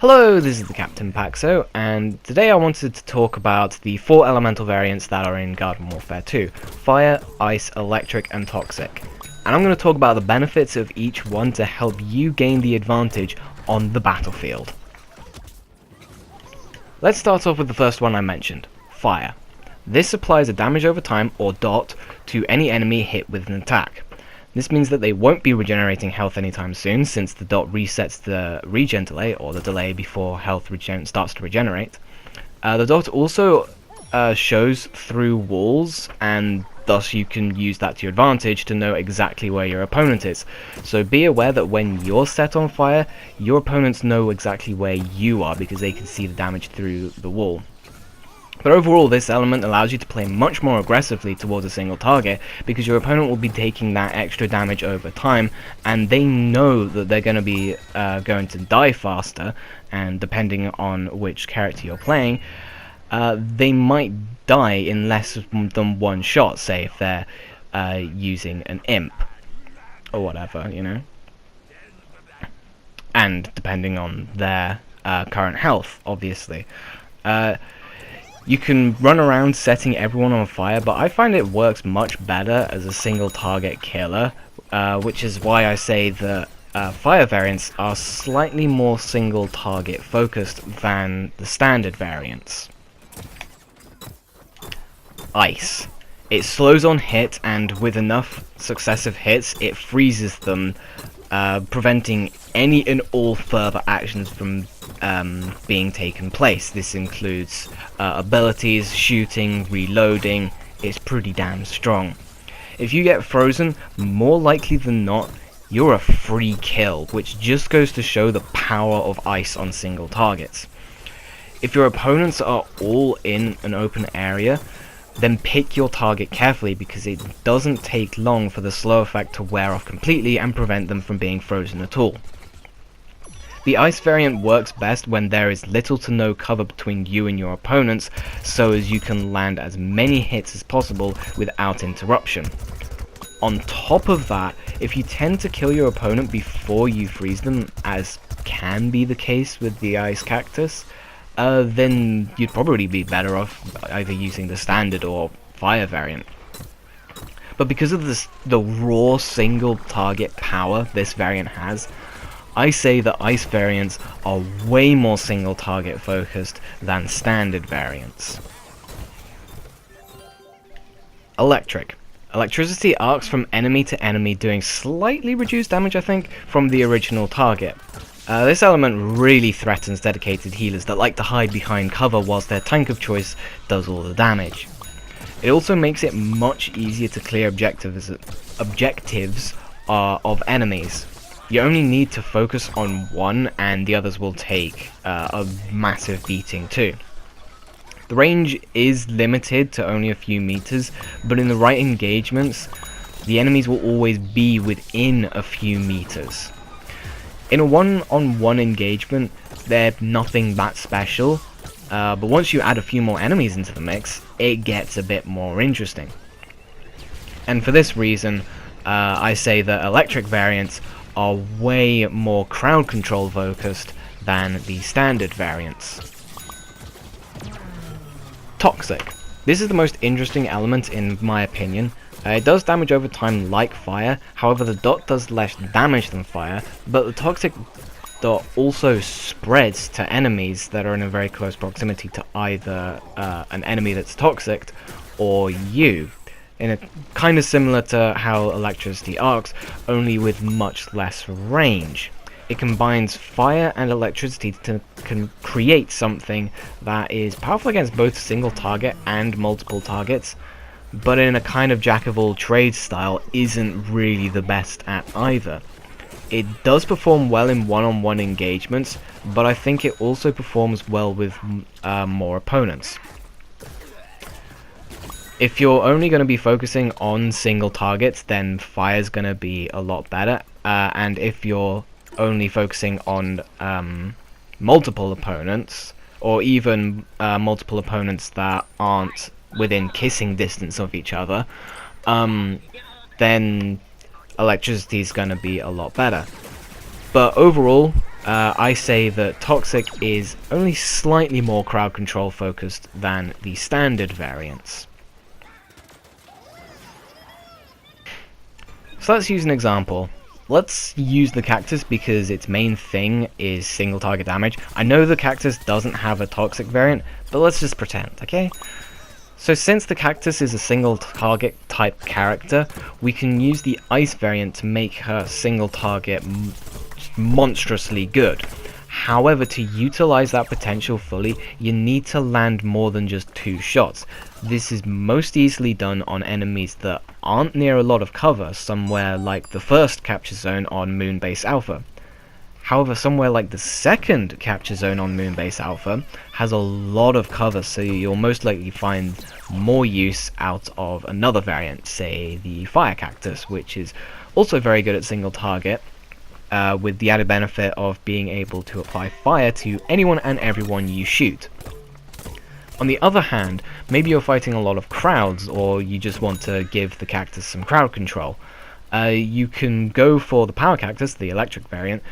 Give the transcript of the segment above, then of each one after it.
Hello, this is the Captain Paxo, and today I wanted to talk about the 4 elemental variants that are in Garden Warfare 2. Fire, Ice, Electric, and Toxic. And I'm going to talk about the benefits of each one to help you gain the advantage on the battlefield. Let's start off with the first one I mentioned, Fire. This applies a damage over time, or dot, to any enemy hit with an attack. This means that they won't be regenerating health anytime soon, since the dot resets the regen delay, or the delay before health starts to regenerate. The dot also shows through walls, and thus you can use that to your advantage to know exactly where your opponent is. So be aware that when you're set on fire, your opponents know exactly where you are, because they can see the damage through the wall. But overall, this element allows you to play much more aggressively towards a single target, because your opponent will be taking that extra damage over time, and they know that they're going to be going to die faster, and depending on which character you're playing, they might die in less than one shot, say if they're using an imp, or whatever, you know? And depending on their current health, obviously. You can run around setting everyone on fire, but I find it works much better as a single target killer, which is why I say that fire variants are slightly more single target focused than the standard variants. Ice. It slows on hit, and with enough successive hits, it freezes them, preventing any and all further actions from being taken place. This includes abilities, shooting, reloading. It's pretty damn strong. If you get frozen, more likely than not, you're a free kill, which just goes to show the power of ice on single targets. If your opponents are all in an open area, then pick your target carefully, because it doesn't take long for the slow effect to wear off completely and prevent them from being frozen at all. The ice variant works best when there is little to no cover between you and your opponents, so as you can land as many hits as possible without interruption. On top of that, if you tend to kill your opponent before you freeze them, as can be the case with the ice cactus, then you'd probably be better off either using the standard or fire variant. But because of the raw single target power this variant has, I say that ice variants are way more single target focused than standard variants. Electric. Electricity arcs from enemy to enemy, doing slightly reduced damage, I think, from the original target. This element really threatens dedicated healers that like to hide behind cover whilst their tank of choice does all the damage. It also makes it much easier to clear objectives of enemies. You only need to focus on one, and the others will take a massive beating too. The range is limited to only a few meters, but in the right engagements, the enemies will always be within a few meters. In a one-on-one engagement, they're nothing that special, but once you add a few more enemies into the mix, it gets a bit more interesting. And for this reason, I say that electric variants are way more crowd control focused than the standard variants. Toxic. This is the most interesting element in my opinion. It does damage over time like fire, however the dot does less damage than fire, but the toxic dot also spreads to enemies that are in a very close proximity to either an enemy that's toxic or you. In a kind of similar to how electricity arcs, only with much less range. It combines fire and electricity to create something that is powerful against both single target and multiple targets, but in a kind of jack-of-all-trades style isn't really the best at either. It does perform well in one-on-one engagements, but I think it also performs well with more opponents. If you're only going to be focusing on single targets, then fire's going to be a lot better, and if you're only focusing on multiple opponents, or even multiple opponents that aren't within kissing distance of each other, then electricity is going to be a lot better. But overall, I say that Toxic is only slightly more crowd control focused than the standard variants. So let's use an example. Let's use the Cactus because its main thing is single target damage. I know the Cactus doesn't have a Toxic variant, but let's just pretend, okay? So since the Cactus is a single target type character, we can use the Ice variant to make her single target monstrously good. However, to utilize that potential fully, you need to land more than just 2 shots. This is most easily done on enemies that aren't near a lot of cover, somewhere like the first capture zone on Moonbase Alpha. However, somewhere like the second capture zone on Moonbase Alpha has a lot of cover, so you'll most likely find more use out of another variant, say the Fire Cactus, which is also very good at single target, with the added benefit of being able to apply fire to anyone and everyone you shoot. On the other hand, maybe you're fighting a lot of crowds, or you just want to give the Cactus some crowd control. You can go for the Power Cactus, the electric variant.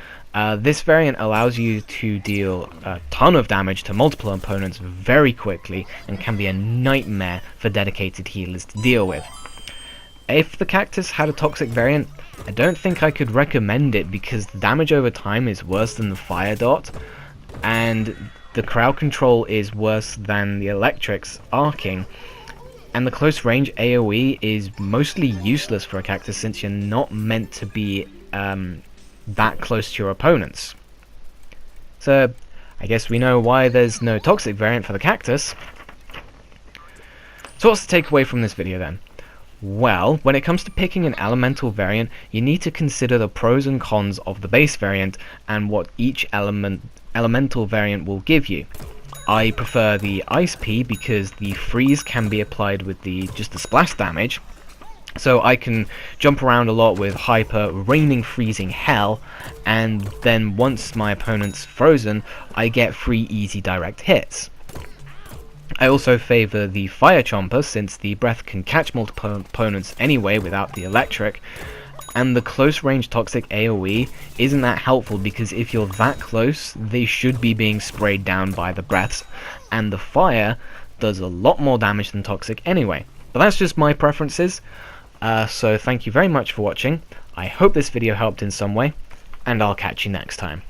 This variant allows you to deal a ton of damage to multiple opponents very quickly, and can be a nightmare for dedicated healers to deal with. If the Cactus had a Toxic variant, I don't think I could recommend it because the damage over time is worse than the Fire Dot, and the crowd control is worse than the Electric's arcing, and the close range AoE is mostly useless for a Cactus since you're not meant to be that close to your opponents. So I guess we know why there's no Toxic variant for the Cactus. So what's the takeaway from this video then? Well, when it comes to picking an elemental variant, you need to consider the pros and cons of the base variant and what each elemental variant will give you. I prefer the Ice P because the freeze can be applied with just the splash damage, so I can jump around a lot with Hyper, raining freezing hell, and then once my opponent's frozen, I get 3 easy direct hits. I also favour the Fire Chomper since the breath can catch multiple opponents anyway without the electric, and the close range Toxic AoE isn't that helpful because if you're that close, they should be being sprayed down by the breaths, and the fire does a lot more damage than Toxic anyway. But that's just my preferences, so thank you very much for watching. I hope this video helped in some way, and I'll catch you next time.